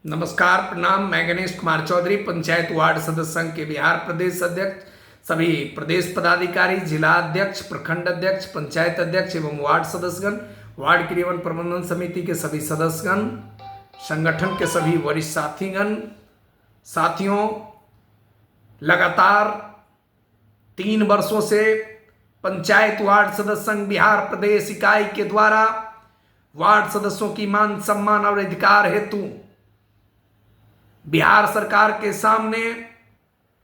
नमस्कार, प्रणाम। मैं गणेश कुमार चौधरी, पंचायत वार्ड सदस्य संघ के बिहार प्रदेश अध्यक्ष, सभी प्रदेश पदाधिकारी, जिला अध्यक्ष, प्रखंड अध्यक्ष, पंचायत अध्यक्ष एवं वार्ड सदस्यगण, वार्ड क्रियान्वयन प्रबंधन समिति के सभी सदस्यगण, संगठन के सभी वरिष्ठ साथियों, लगातार 3 वर्षों से पंचायत वार्ड सदस्य संघ बिहार प्रदेश इकाई के द्वारा वार्ड सदस्यों की मान सम्मान और अधिकार हेतु बिहार सरकार के सामने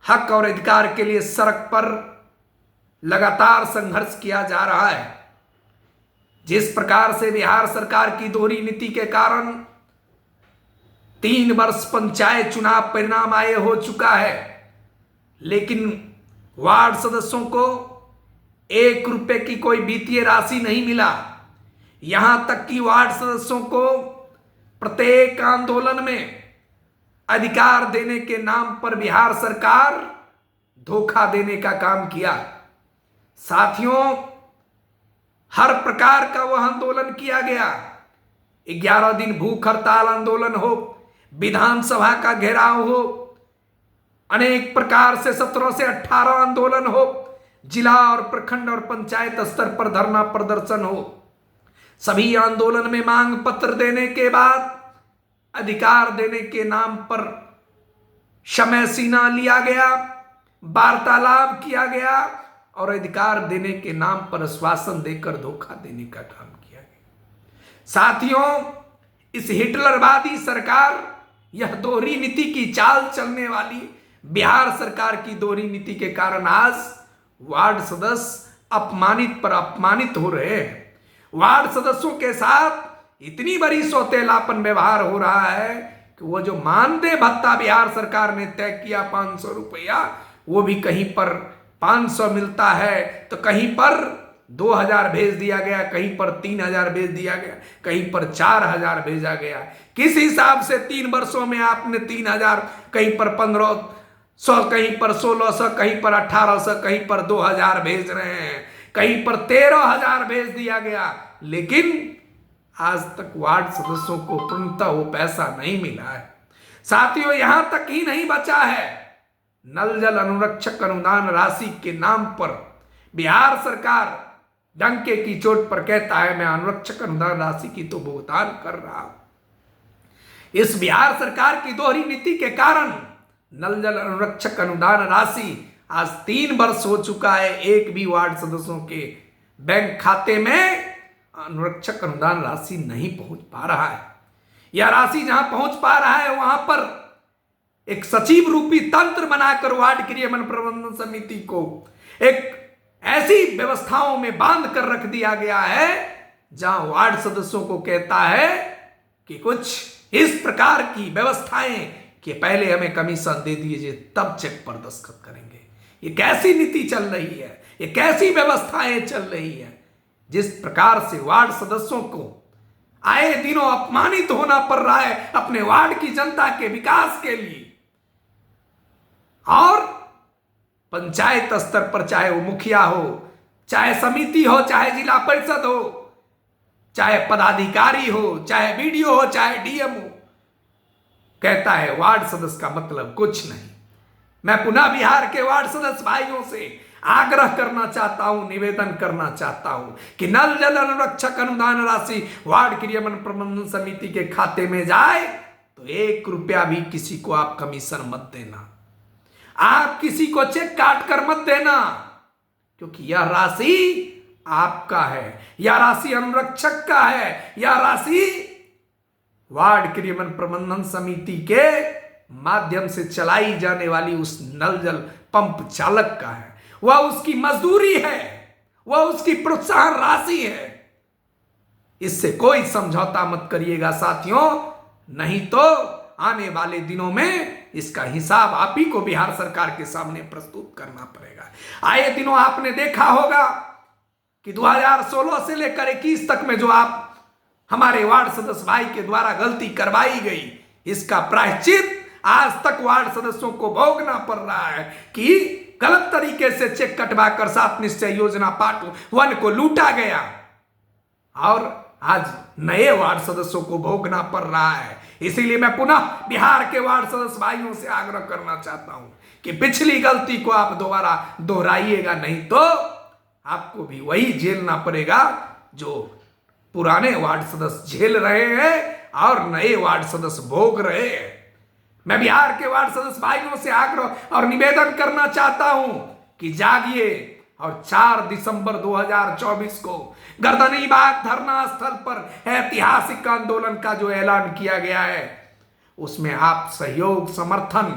हक और अधिकार के लिए सड़क पर लगातार संघर्ष किया जा रहा है। जिस प्रकार से बिहार सरकार की दोहरी नीति के कारण 3 वर्ष पंचायत चुनाव परिणाम आए हो चुका है, लेकिन वार्ड सदस्यों को 1 रुपए की कोई वित्तीय राशि नहीं मिला। यहां तक कि वार्ड सदस्यों को प्रत्येक आंदोलन में अधिकार देने के नाम पर बिहार सरकार धोखा देने का काम किया। साथियों, हर प्रकार का वह आंदोलन किया गया। 11 दिन भूख हड़ताल आंदोलन हो, विधानसभा का घेराव हो, अनेक प्रकार से 17 से 18 आंदोलन हो, जिला और प्रखंड और पंचायत स्तर पर धरना प्रदर्शन हो। सभी आंदोलन में मांग पत्र देने के बाद अधिकार देने के नाम पर समय सीमा लिया गया, वार्तालाप किया गया और अधिकार देने के नाम पर आश्वासन देकर धोखा देने का काम किया गया। साथियों, इस हिटलरवादी सरकार, यह दोहरी नीति की चाल चलने वाली बिहार सरकार की दोहरी नीति के कारण आज वार्ड सदस्य अपमानित पर अपमानित हो रहे हैं। वार्ड सदस्यों के साथ इतनी बड़ी सौतेलापन व्यवहार हो रहा है कि वो जो मानदेय भत्ता बिहार सरकार ने तय किया 500 रुपया, वो भी कहीं पर 500 मिलता है तो कहीं पर 2000 भेज दिया गया, कहीं पर 3000 भेज दिया गया, कहीं पर 4000 भेजा गया। किस हिसाब से 3 वर्षों में आपने 3000, कहीं पर 1500, कहीं पर 1600, कहीं पर 1800, कहीं पर 2000 भेज रहे हैं, कहीं पर 13000 भेज दिया गया, लेकिन आज तक वार्ड सदस्यों को पूर्णतः वो पैसा नहीं मिला है। साथियों, यहां तक ही नहीं बचा है, नल जल अनुरक्षक अनुदान राशि के नाम पर बिहार सरकार डंके की चोट पर कहता है मैं अनुरक्षक अनुदान राशि की तो भुगतान कर रहा हूं। इस बिहार सरकार की दोहरी नीति के कारण नल जल अनुरक्षक अनुदान राशि आज 3 वर्ष हो चुका है, एक भी वार्ड सदस्यों के बैंक खाते में अनुरक्षक अनुदान राशि नहीं पहुंच पा रहा है। यह राशि जहां पहुंच पा रहा है वहां पर एक सचिव रूपी तंत्र बनाकर वार्ड क्रियान्वयन प्रबंधन समिति को एक ऐसी व्यवस्थाओं में बांध कर रख दिया गया है जहां वार्ड सदस्यों को कहता है कि कुछ इस प्रकार की व्यवस्थाएं कि पहले हमें कमीशन दे दीजिए तब चेक पर दस्तखत करेंगे। ये कैसी नीति चल रही है, ये कैसी व्यवस्थाएं चल रही है। जिस प्रकार से वार्ड सदस्यों को आए दिनों अपमानित होना पड़ रहा है अपने वार्ड की जनता के विकास के लिए, और पंचायत स्तर पर चाहे वो मुखिया हो, चाहे समिति हो, चाहे जिला परिषद हो, चाहे पदाधिकारी हो, चाहे बीडीओ हो, चाहे डीएम हो, कहता है वार्ड सदस्य का मतलब कुछ नहीं। मैं पुनः बिहार के वार्ड सदस्य भाइयों से आग्रह करना चाहता हूं, निवेदन करना चाहता हूं कि नल जल अनुरक्षक अनुदान राशि वार्ड क्रियान्वयन प्रबंधन समिति के खाते में जाए तो 1 रुपया भी किसी को आप कमीशन मत देना, आप किसी को चेक काट कर मत देना, क्योंकि यह राशि आपका है, यह राशि अनुरक्षक का है, यह राशि वार्ड क्रियान्वयन प्रबंधन समिति के माध्यम से चलाई जाने वाली उस नल जल पंप चालक का है, वह उसकी मजदूरी है, वह उसकी प्रोत्साहन राशि है। इससे कोई समझौता मत करिएगा साथियों, नहीं तो आने वाले दिनों में इसका हिसाब आप ही को बिहार सरकार के सामने प्रस्तुत करना पड़ेगा। आए दिनों आपने देखा होगा कि 2016 से लेकर 21 तक में जो आप हमारे वार्ड सदस्य भाई के द्वारा गलती करवाई गई, इसका प्रायश्चित आज तक वार्ड सदस्यों को भोगना पड़ रहा है कि गलत तरीके से चेक कटवा कर 7 निश्चय योजना पार्ट 1 को लूटा गया और आज नए वार्ड सदस्यों को भोगना पड़ रहा है। इसीलिए मैं पुनः बिहार के वार्ड सदस्य भाइयों से आग्रह करना चाहता हूं कि पिछली गलती को आप दोबारा दोहराइएगा, नहीं तो आपको भी वही झेलना पड़ेगा जो पुराने वार्ड सदस्य झेल रहे हैं और नए वार्ड सदस्य भोग रहे हैं। मैं बिहार के वार्ड सदस्य भाइयों से आग्रह और निवेदन करना चाहता हूं कि जागिए और 4 दिसंबर 2024 को गर्दनी बाग धरना स्थल पर ऐतिहासिक आंदोलन का जो ऐलान किया गया है उसमें आप सहयोग समर्थन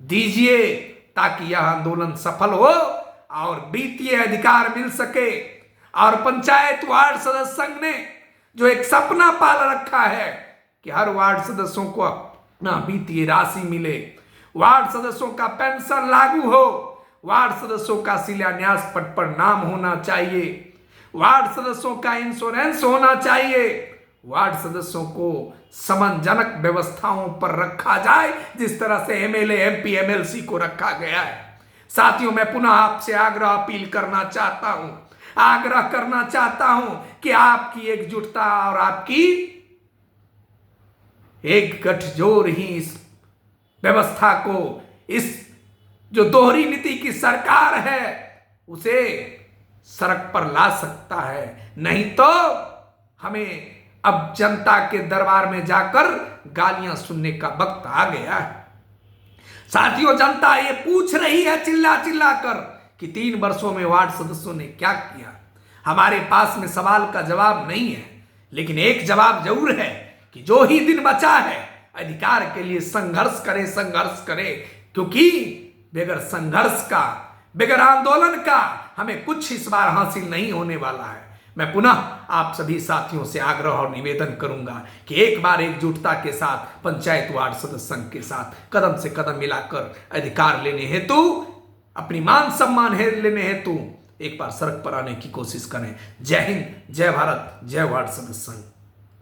दीजिए ताकि यह आंदोलन सफल हो और वित्तीय अधिकार मिल सके। और पंचायत वार्ड सदस्य संघ ने जो एक सपना पाल रखा है कि हर वार्ड सदस्यों को अपना वित्तीय राशि मिले, वार्ड सदस्यों का पेंशन लागू हो, वार्ड सदस्यों का शिलान्यास पट पर नाम होना चाहिए, वार्ड सदस्यों का इंश्योरेंस होना चाहिए, वार्ड सदस्यों को सम्मानजनक व्यवस्थाओं पर रखा जाए जिस तरह से एमएलए एमपी एमएलसी को रखा गया है। साथियों, मैं पुनः आपसे अपील करना चाहता हूं, आग्रह करना चाहता हूं कि आपकी एकजुटता और आपकी एक गठजोड़ ही इस व्यवस्था को, इस जो दोहरी नीति की सरकार है उसे सड़क पर ला सकता है। नहीं तो हमें अब जनता के दरबार में जाकर गालियां सुनने का वक्त आ गया है। साथियों, जनता ये पूछ रही है चिल्ला चिल्ला कर कि 3 वर्षों में वार्ड सदस्यों ने क्या किया। हमारे पास में सवाल का जवाब नहीं है, लेकिन एक जवाब जरूर है कि जो ही दिन बचा है अधिकार के लिए संघर्ष करें, क्योंकि बगैर संघर्ष का, बगैर आंदोलन का हमें कुछ इस बार हासिल नहीं होने वाला है। मैं पुनः आप सभी साथियों से आग्रह और निवेदन करूंगा कि एक बार एकजुटता के साथ पंचायत वार्ड सदस्य संघ के साथ कदम से कदम मिलाकर अधिकार लेने हेतु, अपनी मान सम्मान लेने हेतु एक बार सड़क पर आने की कोशिश करें। जय हिंद, जय भारत, जय वार्ड सदस्य संघ।